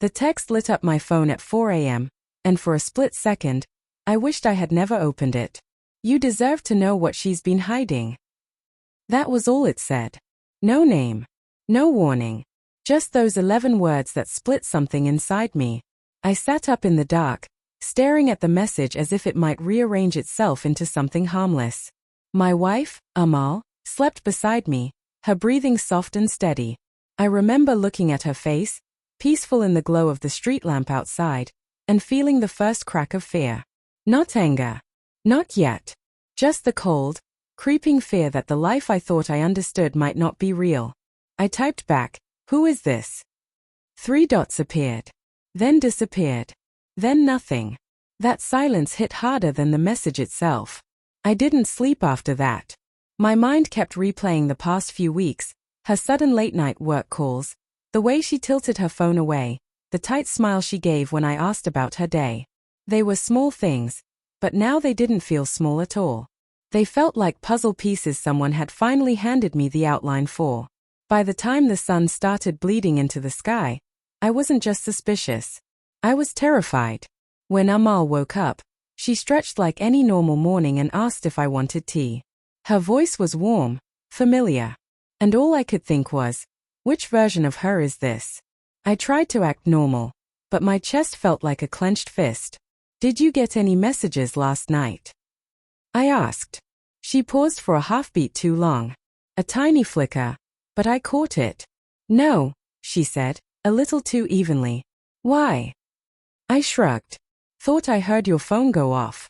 The text lit up my phone at 4 a.m., and for a split second, I wished I had never opened it. You deserve to know what she's been hiding. That was all it said. No name. No warning. Just those 11 words that split something inside me. I sat up in the dark, staring at the message as if it might rearrange itself into something harmless. My wife, Amal, slept beside me, her breathing soft and steady. I remember looking at her face, peaceful in the glow of the street lamp outside, and feeling the first crack of fear. Not anger. Not yet. Just the cold, creeping fear that the life I thought I understood might not be real. I typed back, "Who is this?" 3 dots appeared. Then disappeared. Then nothing. That silence hit harder than the message itself. I didn't sleep after that. My mind kept replaying the past few weeks, her sudden late-night work calls, the way she tilted her phone away, the tight smile she gave when I asked about her day. They were small things, but now they didn't feel small at all. They felt like puzzle pieces someone had finally handed me the outline for. By the time the sun started bleeding into the sky, I wasn't just suspicious. I was terrified. When Amal woke up, she stretched like any normal morning and asked if I wanted tea. Her voice was warm, familiar. And all I could think was, which version of her is this? I tried to act normal, but my chest felt like a clenched fist. Did you get any messages last night? I asked. She paused for a half-beat too long. A tiny flicker, but I caught it. No, she said, a little too evenly. Why? I shrugged. Thought I heard your phone go off.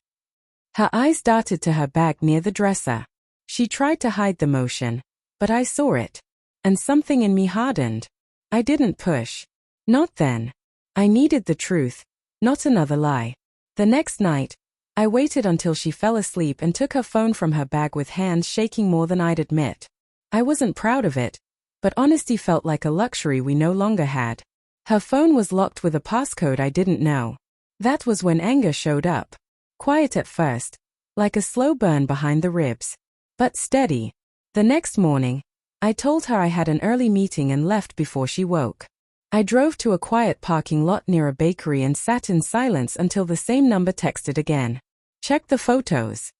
Her eyes darted to her bag near the dresser. She tried to hide the motion, but I saw it. And something in me hardened. I didn't push. Not then. I needed the truth, not another lie. The next night, I waited until she fell asleep and took her phone from her bag with hands shaking more than I'd admit. I wasn't proud of it, but honesty felt like a luxury we no longer had. Her phone was locked with a passcode I didn't know. That was when anger showed up. Quiet at first, like a slow burn behind the ribs. But steady. The next morning, I told her I had an early meeting and left before she woke. I drove to a quiet parking lot near a bakery and sat in silence until the same number texted again. Check the photos.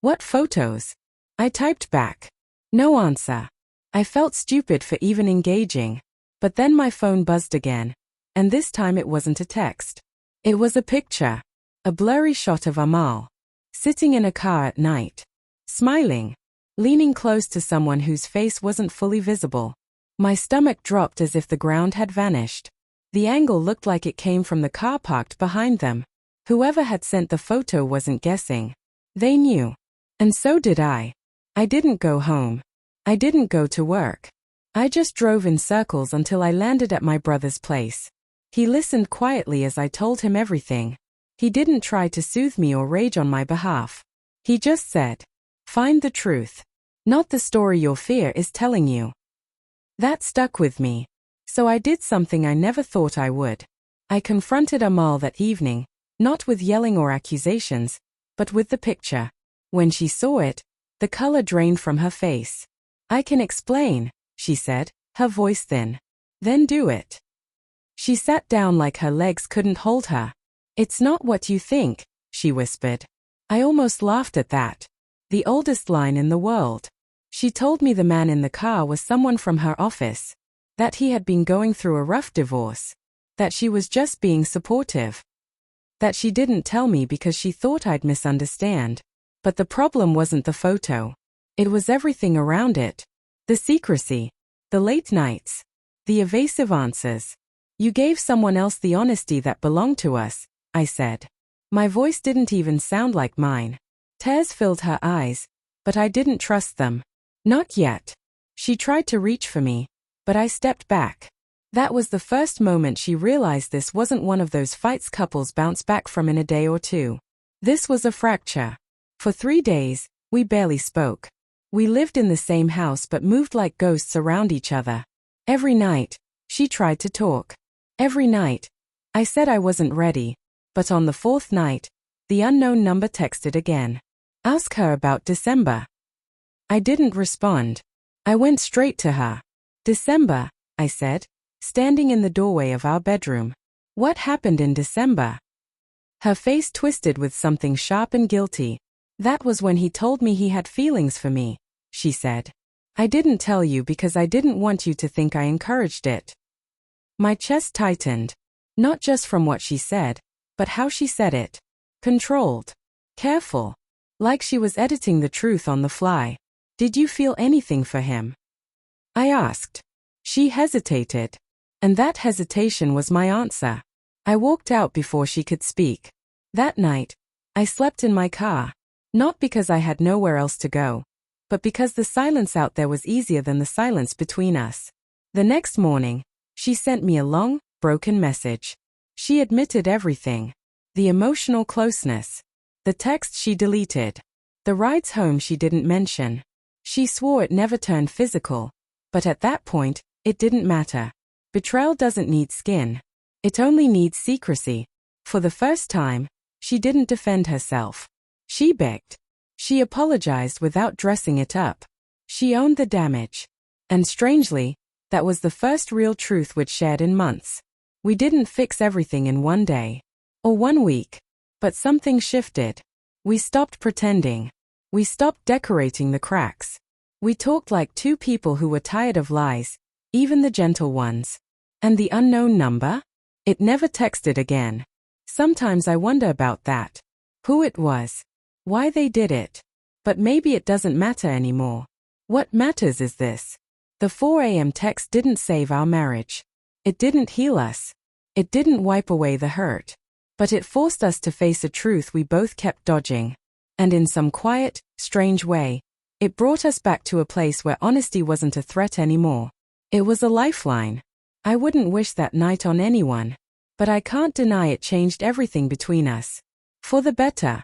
What photos? I typed back. No answer. I felt stupid for even engaging. But then my phone buzzed again. And this time it wasn't a text. It was a picture. A blurry shot of Amal. Sitting in a car at night. Smiling. Leaning close to someone whose face wasn't fully visible. My stomach dropped as if the ground had vanished. The angle looked like it came from the car parked behind them. Whoever had sent the photo wasn't guessing. They knew. And so did I. I didn't go home. I didn't go to work. I just drove in circles until I landed at my brother's place. He listened quietly as I told him everything. He didn't try to soothe me or rage on my behalf. He just said, "Find the truth. Not the story your fear is telling you." That stuck with me. So I did something I never thought I would. I confronted Amal that evening, not with yelling or accusations, but with the picture. When she saw it, the color drained from her face. "I can explain," she said, her voice thin. "Then do it." She sat down like her legs couldn't hold her. "It's not what you think," she whispered. I almost laughed at that. The oldest line in the world. She told me the man in the car was someone from her office. That he had been going through a rough divorce. That she was just being supportive. That she didn't tell me because she thought I'd misunderstand. But the problem wasn't the photo. It was everything around it. The secrecy. The late nights. The evasive answers. "You gave someone else the honesty that belonged to us," I said. My voice didn't even sound like mine. Tears filled her eyes, but I didn't trust them. Not yet. She tried to reach for me, but I stepped back. That was the first moment she realized this wasn't one of those fights couples bounce back from in a day or two. This was a fracture. For 3 days, we barely spoke. We lived in the same house but moved like ghosts around each other. Every night, she tried to talk. Every night, I said I wasn't ready, but on the 4th night, the unknown number texted again. "Ask her about December." I didn't respond. I went straight to her. "December," I said. standing in the doorway of our bedroom. What happened in December? Her face twisted with something sharp and guilty. That was when he told me he had feelings for me, she said. I didn't tell you because I didn't want you to think I encouraged it. My chest tightened, not just from what she said, but how she said it. Controlled. Careful. Like she was editing the truth on the fly. Did you feel anything for him? I asked. She hesitated. And that hesitation was my answer. I walked out before she could speak. That night, I slept in my car. Not because I had nowhere else to go, but because the silence out there was easier than the silence between us. The next morning, she sent me a long, broken message. She admitted everything. The emotional closeness. The text she deleted. The rides home she didn't mention. She swore it never turned physical. But at that point, it didn't matter. Betrayal doesn't need skin. It only needs secrecy. For the first time, she didn't defend herself. She begged. She apologized without dressing it up. She owned the damage. And strangely, that was the first real truth we'd shared in months. We didn't fix everything in one day. Or 1 week. But something shifted. We stopped pretending. We stopped decorating the cracks. We talked like two people who were tired of lies, even the gentle ones. And the unknown number? It never texted again. Sometimes I wonder about that. Who it was. Why they did it. But maybe it doesn't matter anymore. What matters is this. The 4 a.m. text didn't save our marriage. It didn't heal us. It didn't wipe away the hurt. But it forced us to face a truth we both kept dodging. And in some quiet, strange way, it brought us back to a place where honesty wasn't a threat anymore. It was a lifeline. I wouldn't wish that night on anyone. But I can't deny it changed everything between us. For the better.